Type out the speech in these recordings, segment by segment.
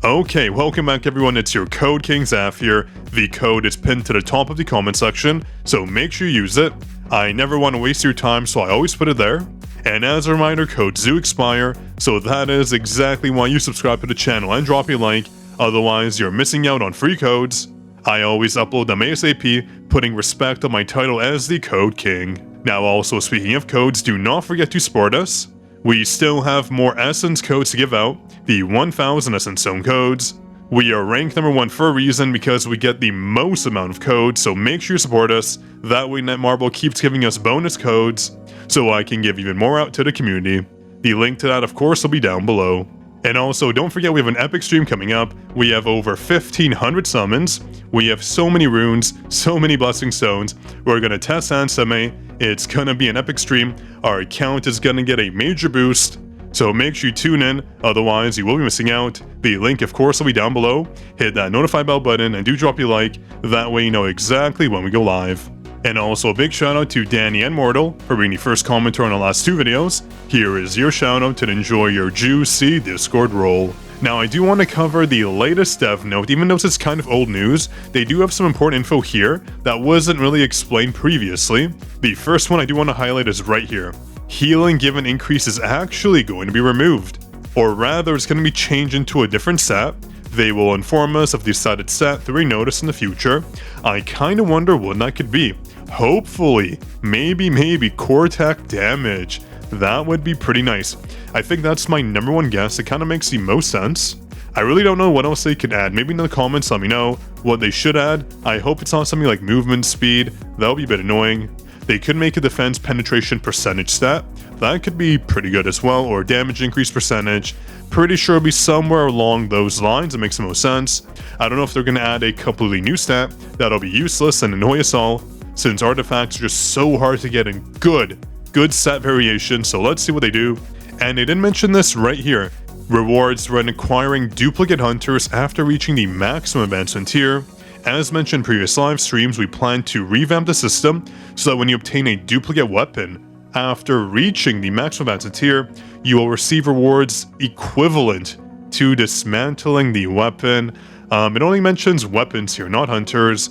Okay, welcome back everyone, it's your Code King Zaff here. The code is pinned to the top of the comment section, so make sure you use it. I never want to waste your time, so I always put it there. And as a reminder, codes do expire, so that is exactly why you subscribe to the channel and drop a like, otherwise you're missing out on free codes. I always upload them ASAP, putting respect on my title as the Code King. Now also, speaking of codes, do not forget to support us. We still have more Essence codes to give out, the 1000 Essence Stone codes. We are ranked number 1 for a reason, because we get the most amount of codes, so make sure you support us. That way Netmarble keeps giving us bonus codes, so I can give even more out to the community. The link to that of course will be down below. And also, don't forget we have an epic stream coming up. We have over 1500 summons, we have so many runes, so many blessing stones. We're gonna test Anseme, it's gonna be an epic stream, our account is gonna get a major boost. So make sure you tune in, otherwise you will be missing out. The link of course will be down below. Hit that notify bell button and do drop your like, that way you know exactly when we go live. And also a big shout out to Danny and Mortal for being the first commenter on the last 2 videos. Here is your shout out to enjoy your juicy Discord role. Now I do want to cover the latest dev note, even though it's kind of old news. They do have some important info here that wasn't really explained previously. The first one I do want to highlight is right here. Healing given increase is actually going to be removed. Or rather, it's going to be changed into a different set. They will inform us of the decided set through a notice in the future. I kinda wonder what that could be. Hopefully, maybe core tech damage. That would be pretty nice. I think that's my number 1 guess. It kinda makes the most sense. I really don't know what else they could add. Maybe in the comments let me know what they should add. I hope it's not something like movement speed. That would be a bit annoying. They could make a defense penetration percentage stat. That could be pretty good as well, or damage increase percentage. Pretty sure it'll be somewhere along those lines. It makes the most sense. I don't know if they're going to add a completely new stat that'll be useless and annoy us all, since artifacts are just so hard to get in good stat variation, so let's see what they do. And they did mention this right here. Rewards when acquiring duplicate hunters after reaching the maximum advancement tier. As mentioned in previous live streams, we plan to revamp the system so that when you obtain a duplicate weapon after reaching the maximum advancement tier, you will receive rewards equivalent to dismantling the weapon. It only mentions weapons here, not hunters.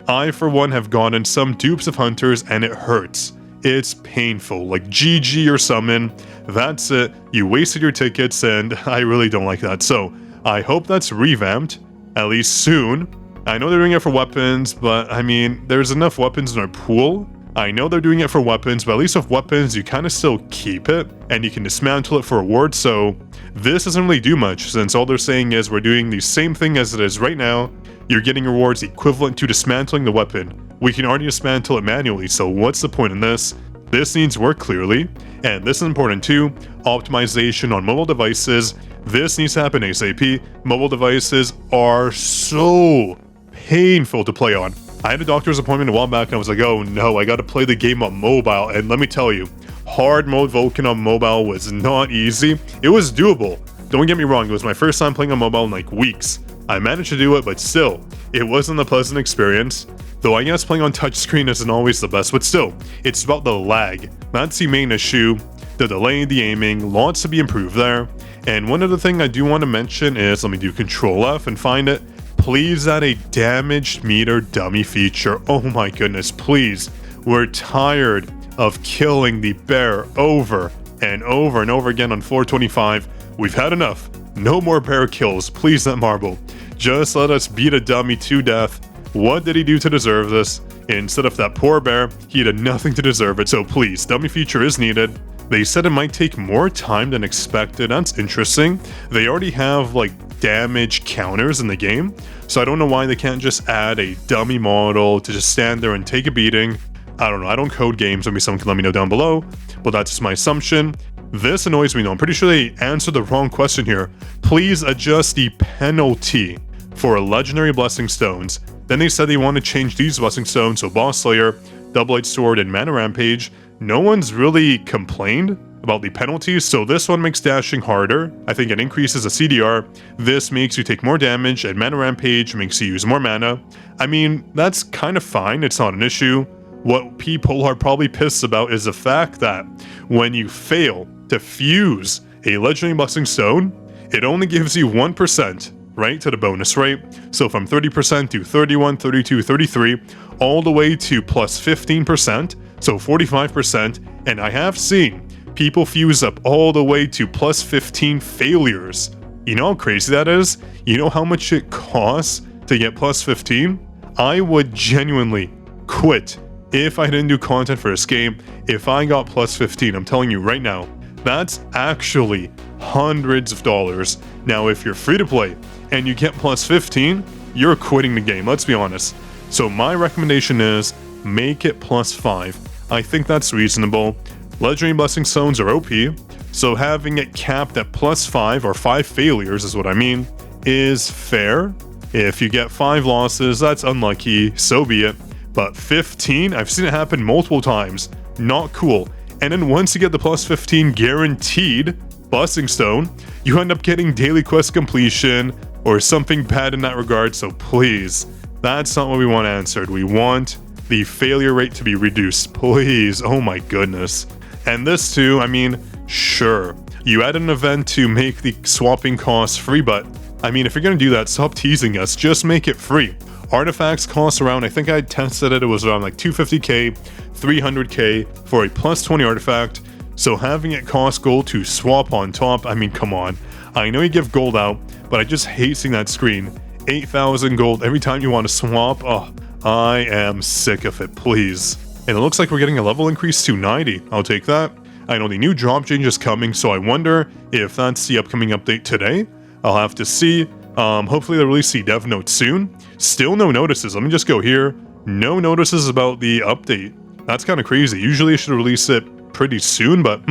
I, for one, have gotten some dupes of hunters and it hurts. It's painful, like GG or summon. That's it, you wasted your tickets and I really don't like that. So I hope that's revamped, at least soon. I know they're doing it for weapons, but I mean, there's enough weapons in our pool. I know they're doing it for weapons, but at least with weapons, you kind of still keep it, and you can dismantle it for rewards, so this doesn't really do much, since all they're saying is we're doing the same thing as it is right now. You're getting rewards equivalent to dismantling the weapon. We can already dismantle it manually, so what's the point in this? This needs work clearly, and this is important too. Optimization on mobile devices. This needs to happen ASAP. Mobile devices are so painful to play on. I had a doctor's appointment a while back and I was like, oh no, I gotta play the game on mobile, and let me tell you, hard mode Vulcan on mobile was not easy. It was doable, don't get me wrong, it was my first time playing on mobile in like weeks. I managed to do it, but still, it wasn't a pleasant experience. Though I guess playing on touchscreen isn't always the best, but still, it's about the lag. That's the main issue. The delay, the aiming, lots to be improved there. And one other thing I do want to mention is, let me do Control F and find it. Please add a damage meter dummy feature. Oh my goodness, please. We're tired of killing the bear over and over and over again on floor 25. We've had enough. No more bear kills, please, Netmarble. Just let us beat a dummy to death. What did he do to deserve this? Instead of that poor bear, he did nothing to deserve it, so please, dummy feature is needed. They said it might take more time than expected. That's interesting. They already have like damage counters in the game, so I don't know why they can't just add a dummy model to just stand there and take a beating. I don't know, I don't code games, maybe someone can let me know down below, but that's just my assumption. This annoys me though, I'm pretty sure they answered the wrong question here. Please adjust the penalty for legendary blessing stones. Then they said they want to change these blessing stones, so Boss Slayer, Double-Edged Sword, and Mana Rampage. No one's really complained about the penalties, so this one makes dashing harder. I think it increases the CDR. This makes you take more damage, and Mana Rampage makes you use more mana. I mean, that's kind of fine, it's not an issue. What people are probably pissed about is the fact that when you fail to fuse a Legendary Blessing Stone, it only gives you 1% right, to the bonus rate. So from 30% to 31, 32, 33, all the way to plus 15%, so 45%, and I have seen people fuse up all the way to plus 15 failures. You know how crazy that is? You know how much it costs to get plus 15? I would genuinely quit if I didn't do content for this game if I got plus 15. I'm telling you right now, that's actually hundreds of dollars. Now, if you're free to play and you get plus 15, you're quitting the game, let's be honest. So my recommendation is make it plus 5. I think that's reasonable. Legendary Blessing Stones are OP, so having it capped at plus 5 or 5 failures is what I mean, is fair. If you get 5 losses, that's unlucky, so be it. But 15, I've seen it happen multiple times. Not cool. And then once you get the plus 15 guaranteed Blessing Stone, you end up getting daily quest completion or something bad in that regard. So please, that's not what we want answered. We want the failure rate to be reduced. Please. Oh my goodness. And this too, I mean, sure, you add an event to make the swapping costs free, but I mean, if you're gonna do that, stop teasing us. Just make it free. Artifacts cost around, I think I tested it, it was around like 250k, 300k for a plus 20 artifact. So having it cost gold to swap on top, I mean, come on. I know you give gold out, but I just hate seeing that screen. 8,000 gold every time you want to swap. Oh, I am sick of it, please. And it looks like we're getting a level increase to 90. I'll take that. I know the new drop change is coming, so I wonder if that's the upcoming update today. I'll have to see. Hopefully they'll release the dev note soon. Still no notices. Let me just go here. No notices about the update. That's kind of crazy. Usually I should release it pretty soon, but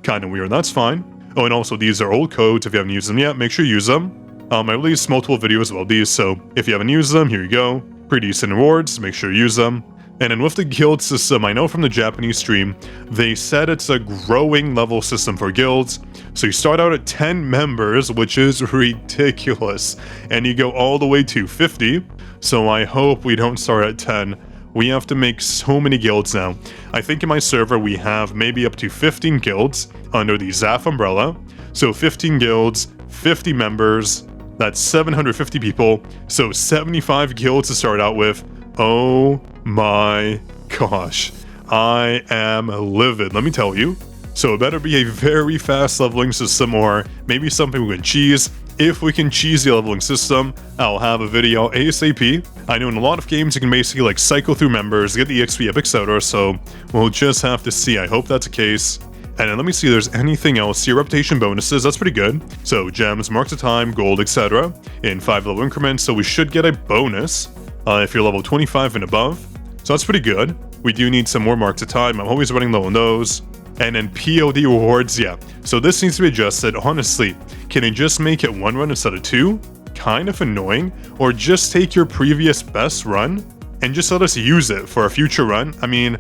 kind of weird. That's fine. Oh, and also these are old codes. If you haven't used them yet, make sure you use them. I released multiple videos about these, so if you haven't used them, here you go. Pretty decent rewards. Make sure you use them. And then with the guild system, I know from the Japanese stream, they said it's a growing level system for guilds. So you start out at 10 members, which is ridiculous. And you go all the way to 50. So I hope we don't start at 10. We have to make so many guilds now. I think in my server we have maybe up to 15 guilds under the Zaff umbrella. So 15 guilds, 50 members, that's 750 people. So 75 guilds to start out with. Oh my gosh, I am livid, let me tell you. So it better be a very fast leveling system, or maybe something we can cheese. If we can cheese the leveling system, I'll have a video ASAP. I know in a lot of games you can basically like cycle through members, get the XP, etc. So we'll just have to see. I hope that's the case. And then let me see if there's anything else. Your reputation bonuses, that's pretty good. So gems, marks of time, gold, etc. in 5 level increments. So we should get a bonus if you're level 25 and above. So that's pretty good. We do need some more marks of time. I'm always running low on those. And then POD rewards, yeah. So this needs to be adjusted. Honestly, can they just make it 1 run instead of 2? Kind of annoying. Or just take your previous best run and just let us use it for a future run. I mean,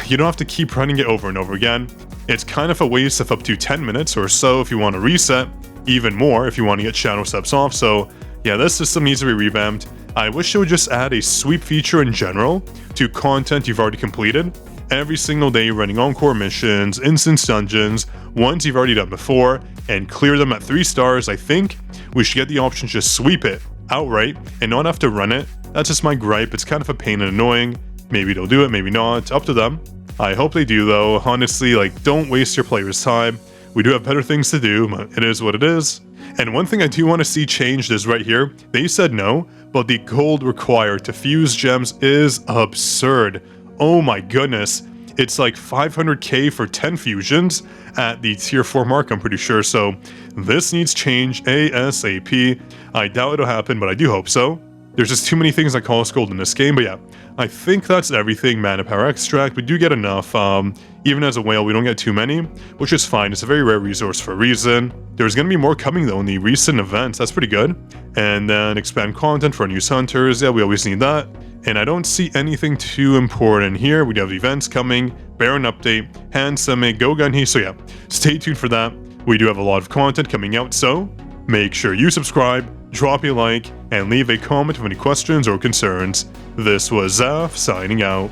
you don't have to keep running it over and over again. It's kind of a waste of up to 10 minutes or so if you want to reset. Even more if you want to get shadow steps off. So yeah, this system needs to be revamped. I wish it would just add a sweep feature in general to content you've already completed. Every single day running encore missions, instance dungeons, ones you've already done before, and clear them at 3 stars. I think we should get the option to just sweep it outright and not have to run it. That's just my gripe. It's kind of a pain and annoying. Maybe they'll do it, maybe not. Up to them. I hope they do though. Honestly, like, don't waste your players' time. We do have better things to do, but it is what it is. And one thing I do want to see changed is right here. They said no, but the gold required to fuse gems is absurd. Oh my goodness. It's like 500k for 10 fusions at the tier 4 mark, I'm pretty sure. So this needs change ASAP. I doubt it'll happen, but I do hope so. There's just too many things that cost gold in this game, but yeah. I think that's everything. Mana Power Extract, we do get enough. Even as a whale, we don't get too many, which is fine. It's a very rare resource for a reason. There's going to be more coming though in the recent events. That's pretty good. And then expand content for new hunters. Yeah, we always need that. And I don't see anything too important here. We have events coming, Baron update, hand summit, Go Gun here. So yeah, stay tuned for that. We do have a lot of content coming out, so make sure you subscribe, drop a like, and leave a comment with any questions or concerns. This was Zaff signing out.